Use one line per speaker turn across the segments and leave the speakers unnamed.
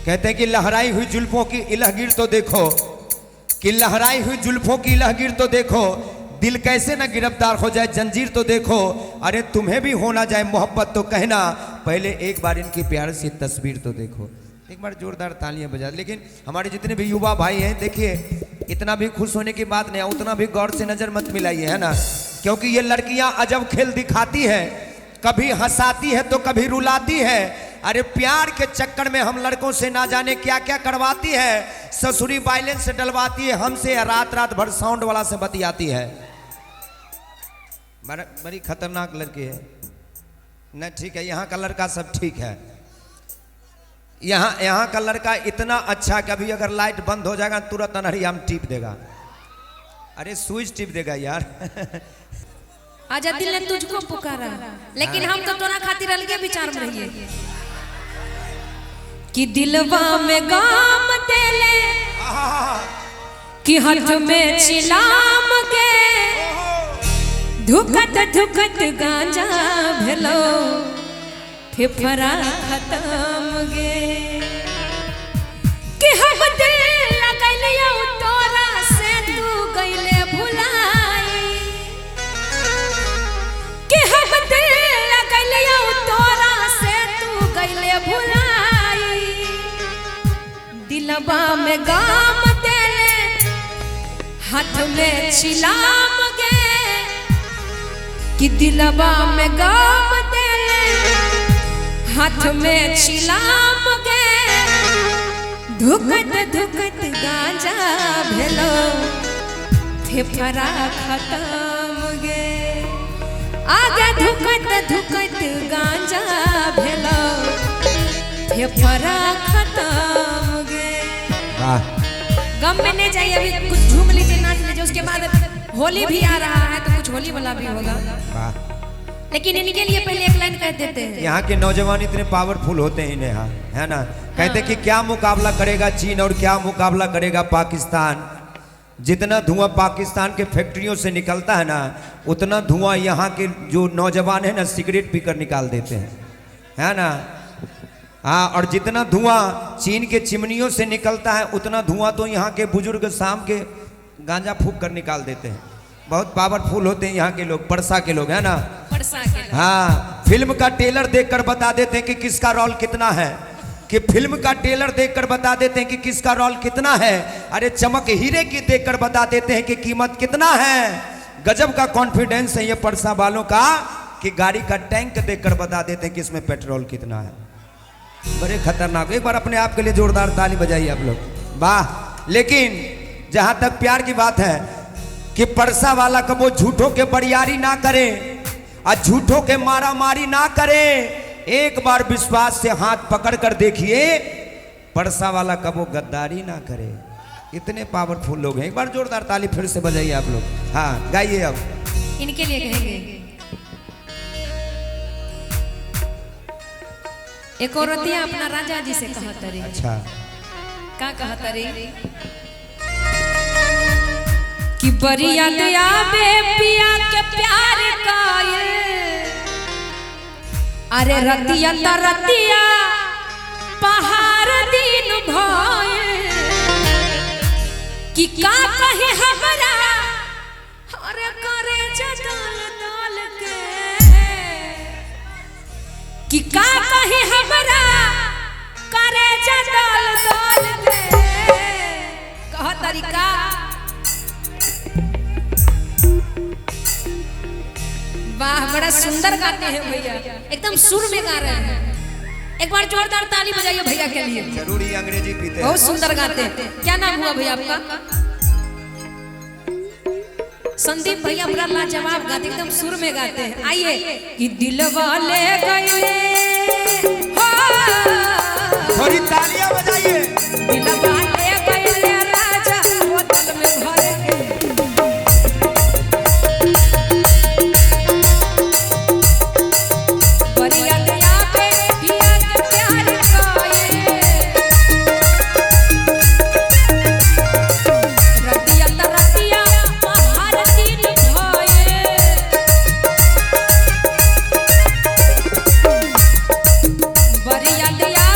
कहते हैं कि लहराई हुई जुल्फों की इलहगिर तो देखो, कि लहराई हुई जुल्फों की इलहगिर तो देखो, दिल कैसे न गिरफ्तार हो जाए जंजीर तो देखो। अरे तुम्हें भी होना जाए मोहब्बत तो कहना, पहले एक बार इनकी प्यार सी तस्वीर तो देखो। एक बार जोरदार तालियां बजा। लेकिन हमारे जितने भी युवा भाई हैं, देखिए इतना भी खुश होने की बात नहीं है, उतना भी गौर से नजर मत मिलाइए, है ना, क्योंकि ये लड़कियां अजब खेल दिखाती है, कभी हंसाती है तो कभी रुलाती है। अरे प्यार के चक्कर में हम लड़कों से ना जाने क्या क्या करवाती है, ससुरी वायलेंस से डलवाती है, हमसे रात रात भर साउंड वाला से बतियाती है। बड़ी खतरनाक लड़की है। नहीं ठीक है, यहाँ का लड़का सब ठीक है, यहाँ का लड़का इतना अच्छा कि अभी अगर लाइट बंद हो जाएगा तुरंत अनहरिया में टिप देगा। अरे स्विच टिप देगा यार।
आजा दिल ने तुझको पुकारा, लेकिन हम तो तोरा खातिर अलगे विचार में रहिए कि दिलवा में गाम देले कि हाथ में चिलाम के धुकत धुकत गांजा भेलो फेफड़ा खत्म गे कि हम दिल लगलियो तोरा से तू गइले भुलाई, कि हम दिल लगलियो तोरा से तू गइले भुलाई। दिलवा में गाम देले हाथ में चिलाम गे कि दिलवा में गाम देले हाथ में चिलाम गे धुकत धुकत गांजा भेलो फेफड़ा खत्म गे, आगे धुकत धुकत गांजा भेलो फेफड़ा खत्म गे। गम में नहीं जाइए, अभी कुछ झूम लीजिए, नाच लीजिए, उसके बाद होली भी आ रहा है तो कुछ होली वाला भी होगा, लेकिन इनके लिए पहले एक लाइन कह देते हैं।
यहाँ के नौजवान इतने पावरफुल होते हैं इन्हें, हाँ है ना, कहते कि क्या मुकाबला करेगा चीन और क्या मुकाबला करेगा पाकिस्तान। जितना धुआं पाकिस्तान के फैक्ट्रियों से निकलता है ना, उतना धुआं यहाँ के जो नौजवान है ना सिगरेट पीकर निकाल देते हैं, है ना। हाँ, और जितना धुआं चीन के चिमनियों से निकलता है उतना धुआं तो यहाँ के बुजुर्ग शाम के गांजा फूंक कर निकाल देते हैं। बहुत पावरफुल होते हैं यहाँ के लोग, परसा के लोग, है ना,
परसा के लोग।
हाँ, फिल्म का ट्रेलर देखकर बता देते हैं कि किसका रोल कितना है, कि फिल्म का ट्रेलर देखकर बता देते हैं कि किसका रोल कितना है। अरे चमक हीरे की देखकर बता देते हैं कि कीमत कितना है। गजब का कॉन्फिडेंस है ये परसा वालों का कि गाड़ी का टैंक देखकर बता देते हैं कि इसमें पेट्रोल कितना है। बड़े खतरनाक। एक बार अपने आप के लिए जोरदार ताली बजाइए आप लोग, वाह। लेकिन जहां तक प्यार की बात है कि परसा वाला कबो झूठों के बरियारी ना करे और झूठों के मारा मारी ना करे। एक बार विश्वास से हाथ पकड़ कर देखिए, परसा वाला कबो गद्दारी ना करे। इतने पावरफुल लोग हैं। एक बार जोरदार ताली फिर से बजाइए आप लोग। हाँ गाइए अब
इनके लिए कहेंगे। एक औरतिया अपना राजा जी से कहत रही।
अच्छा,
का कहत रही कि बरिया दया बे पिया के प्यार का ये, अरे रतिया त रतिया पहाड़ दिन भये कि का कहे हमरा, अरे करे जदल दल के कि का कहे हमरा, करे जदल दल के। कह तरीका वाह, बड़ा सुंदर गाते हैं भैया, एकदम सुर में गा रहे हैं। एक बार जोरदार ताली बजाइए भैया के लिए।
जरूरी अंग्रेजी पीते हैं,
बहुत सुंदर गाते हैं। क्या नाम हुआ भैया आपका? संदीप भैया बड़ा लाजवाब गाते, एकदम सुर में गाते हैं। आइए कि दिल वाले गए,
थोड़ी तालियां बजाइए।
दिल वाले गए राजा बोतल में भर के, बरिया दया पे पिया के प्यार का ये, रतिया त रतिया पहाड़ दिन भये, बरिया दया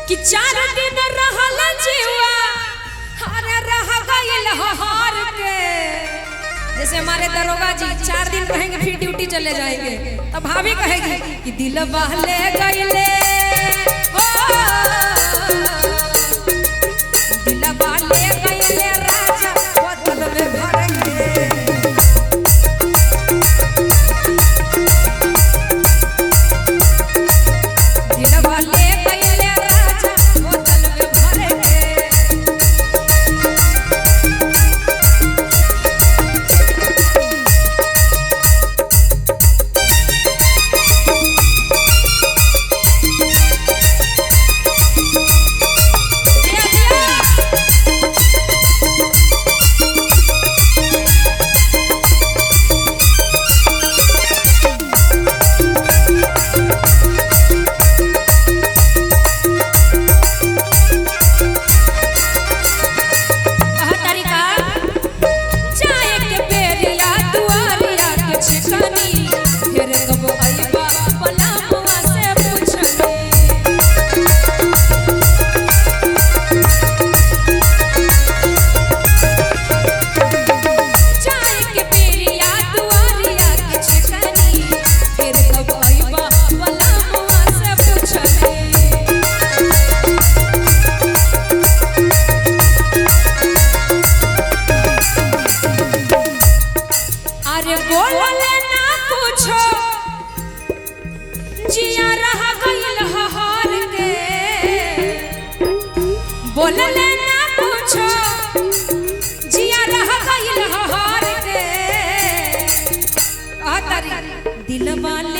कि 4 दिन रहल जीवा अरे रह गइल हार के। जैसे हमारे दरोगा जी 4 दिन रहेंगे फिर ड्यूटी चले जाएंगे, तब भाभी कहेगी कि दिल बहले गइले दिल बहले गइले राजा बोतल में भर के। दिल बहले गइले राजा बोतल में भर के। बोलले ना पूछो जिया रह गइल हार के। दिल वाले